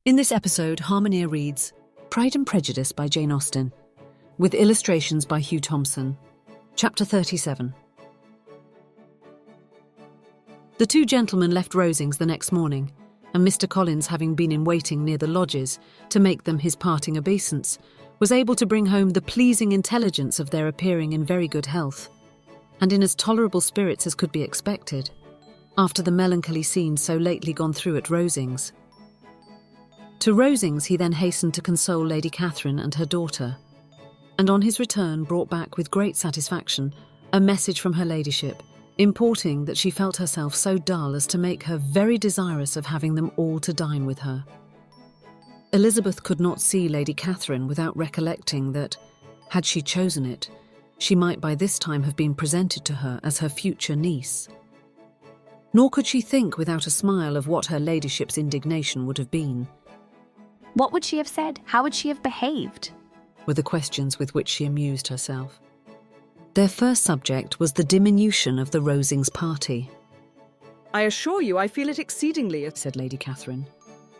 In this episode, Harmoneer reads Pride and Prejudice by Jane Austen, with illustrations by Hugh Thomson. Chapter 37. The two gentlemen left Rosings the next morning, and Mr. Collins, having been in waiting near the lodges to make them his parting obeisance, was able to bring home the pleasing intelligence of their appearing in very good health, and in as tolerable spirits as could be expected, after the melancholy scene so lately gone through at Rosings. To Rosings he then hastened to console Lady Catherine and her daughter, and on his return brought back with great satisfaction a message from her ladyship, importing that she felt herself so dull as to make her very desirous of having them all to dine with her. Elizabeth could not see Lady Catherine without recollecting that, had she chosen it, she might by this time have been presented to her as her future niece. Nor could she think without a smile of what her ladyship's indignation would have been. What would she have said? How would she have behaved? Were the questions with which she amused herself. Their first subject was the diminution of the Rosings party. "I assure you I feel it exceedingly," said Lady Catherine.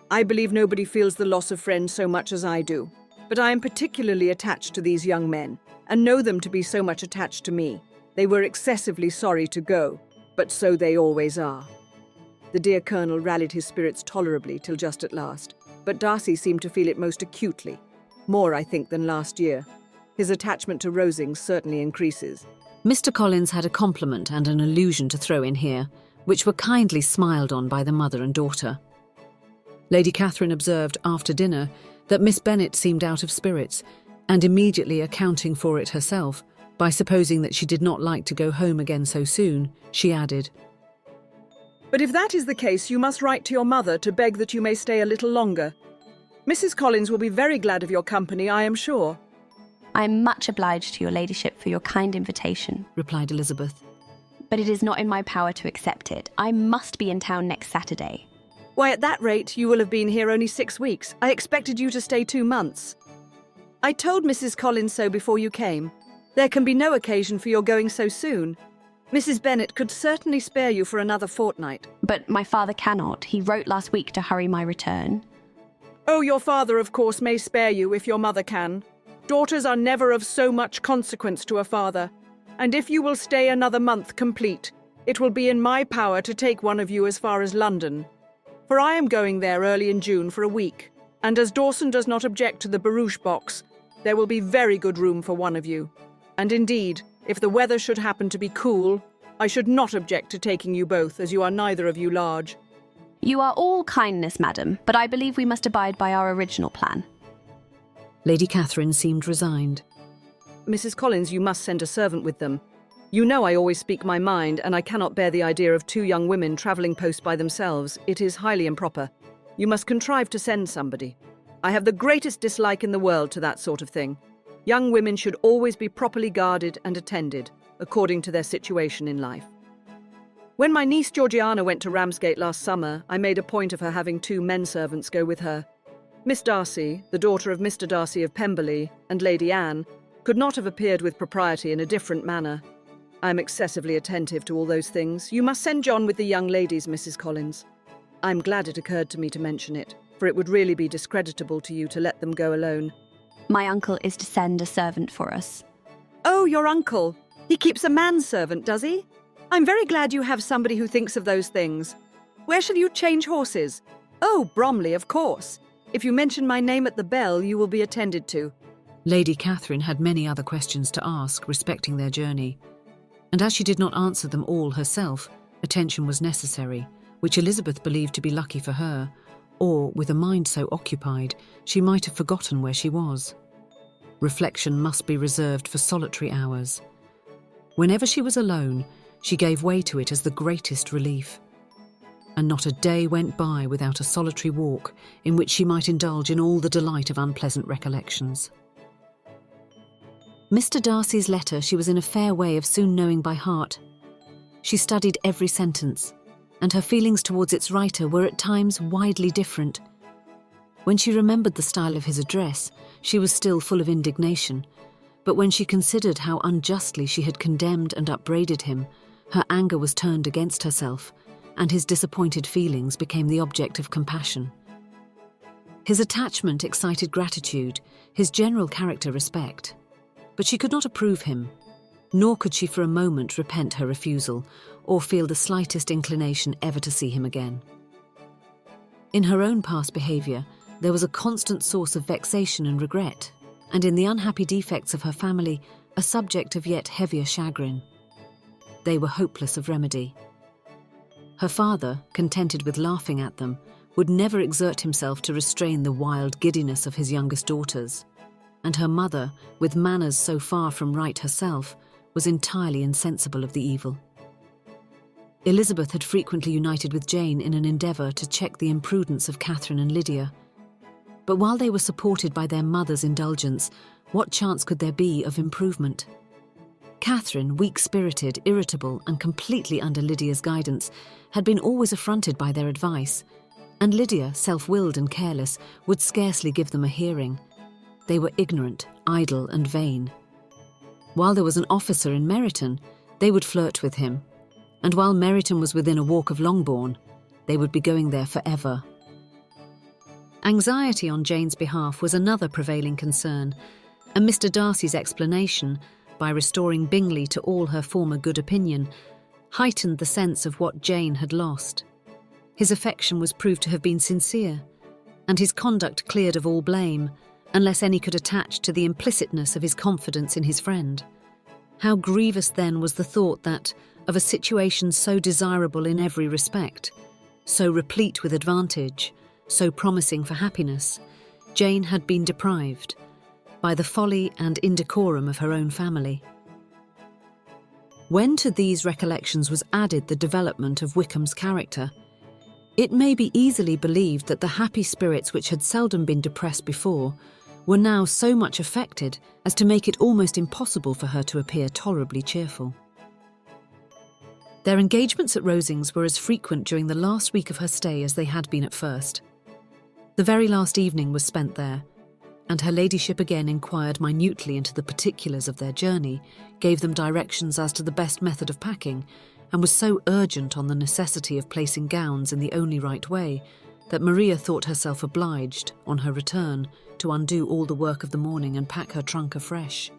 "I believe nobody feels the loss of friends so much as I do. But I am particularly attached to these young men, and know them to be so much attached to me. They were excessively sorry to go, but so they always are." The dear Colonel rallied his spirits tolerably till just at last, but Darcy seemed to feel it most acutely, more, I think, than last year. His attachment to Rosings certainly increases. Mr. Collins had a compliment and an allusion to throw in here, which were kindly smiled on by the mother and daughter. Lady Catherine observed after dinner that Miss Bennet seemed out of spirits, and immediately accounting for it herself, by supposing that she did not like to go home again so soon, she added, "But if that is the case, you must write to your mother to beg that you may stay a little longer. Mrs. Collins will be very glad of your company, I am sure." I am much obliged to your ladyship for your kind invitation, replied Elizabeth. but it is not in my power to accept it. I must be in town next Saturday. "Why, at that rate, you will have been here only 6 weeks. I expected you to stay 2 months. I told Mrs. Collins so before you came. There can be no occasion for your going so soon. Mrs. Bennet could certainly spare you for another fortnight." But my father cannot. He wrote last week to hurry my return. "Oh, your father, of course, may spare you if your mother can. Daughters are never of so much consequence to a father, and if you will stay another month complete, it will be in my power to take one of you as far as London. For I am going there early in June for a week, and as Dawson does not object to the barouche box, there will be very good room for one of you. And indeed, if the weather should happen to be cool, I should not object to taking you both, as you are neither of you large." You are all kindness, madam, but I believe we must abide by our original plan. Lady Catherine seemed resigned. "Mrs. Collins, you must send a servant with them. You know I always speak my mind, and I cannot bear the idea of 2 young women travelling post by themselves. It is highly improper. You must contrive to send somebody. I have the greatest dislike in the world to that sort of thing. Young women should always be properly guarded and attended, according to their situation in life. When my niece Georgiana went to Ramsgate last summer, I made a point of her having 2 men-servants go with her. Miss Darcy, the daughter of Mr. Darcy of Pemberley, and Lady Anne, could not have appeared with propriety in a different manner. I am excessively attentive to all those things. You must send John with the young ladies, Mrs. Collins. I am glad it occurred to me to mention it, for it would really be discreditable to you to let them go alone." My uncle is to send a servant for us. "Oh, your uncle. He keeps a manservant, does he? I'm very glad you have somebody who thinks of those things. Where shall you change horses?" "Oh, Bromley, of course. If you mention my name at the bell, you will be attended to." Lady Catherine had many other questions to ask respecting their journey, and as she did not answer them all herself, attention was necessary, which Elizabeth believed to be lucky for her, or, with a mind so occupied, she might have forgotten where she was. Reflection must be reserved for solitary hours. Whenever she was alone, she gave way to it as the greatest relief. And not a day went by without a solitary walk in which she might indulge in all the delight of unpleasant recollections. Mr. Darcy's letter she was in a fair way of soon knowing by heart. She studied every sentence, and her feelings towards its writer were at times widely different. When she remembered the style of his address, she was still full of indignation, but when she considered how unjustly she had condemned and upbraided him, her anger was turned against herself, and his disappointed feelings became the object of compassion. His attachment excited gratitude, his general character respect. But she could not approve him, nor could she for a moment repent her refusal or feel the slightest inclination ever to see him again. In her own past behaviour, there was a constant source of vexation and regret, and in the unhappy defects of her family, a subject of yet heavier chagrin. They were hopeless of remedy. Her father, contented with laughing at them, would never exert himself to restrain the wild giddiness of his youngest daughters, and her mother, with manners so far from right herself, was entirely insensible of the evil. Elizabeth had frequently united with Jane in an endeavour to check the imprudence of Catherine and Lydia. But while they were supported by their mother's indulgence, what chance could there be of improvement? Catherine, weak-spirited, irritable, and completely under Lydia's guidance, had been always affronted by their advice, and Lydia, self-willed and careless, would scarcely give them a hearing. They were ignorant, idle, and vain. While there was an officer in Meryton, they would flirt with him, and while Meryton was within a walk of Longbourn, they would be going there forever. Anxiety on Jane's behalf was another prevailing concern, and Mr. Darcy's explanation, by restoring Bingley to all her former good opinion, heightened the sense of what Jane had lost. His affection was proved to have been sincere, and his conduct cleared of all blame, unless any could attach to the implicitness of his confidence in his friend. How grievous then was the thought that, of a situation so desirable in every respect, so replete with advantage, so promising for happiness, Jane had been deprived by the folly and indecorum of her own family. When to these recollections was added the development of Wickham's character, it may be easily believed that the happy spirits which had seldom been depressed before were now so much affected as to make it almost impossible for her to appear tolerably cheerful. Their engagements at Rosings were as frequent during the last week of her stay as they had been at first. The very last evening was spent there, and her ladyship again inquired minutely into the particulars of their journey, gave them directions as to the best method of packing, and was so urgent on the necessity of placing gowns in the only right way that Maria thought herself obliged, on her return, to undo all the work of the morning and pack her trunk afresh.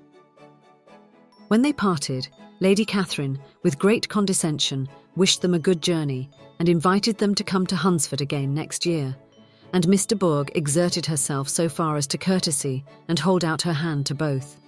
When they parted, Lady Catherine, with great condescension, wished them a good journey and invited them to come to Hunsford again next year, and Miss de Bourgh exerted herself so far as to courtesy and hold out her hand to both.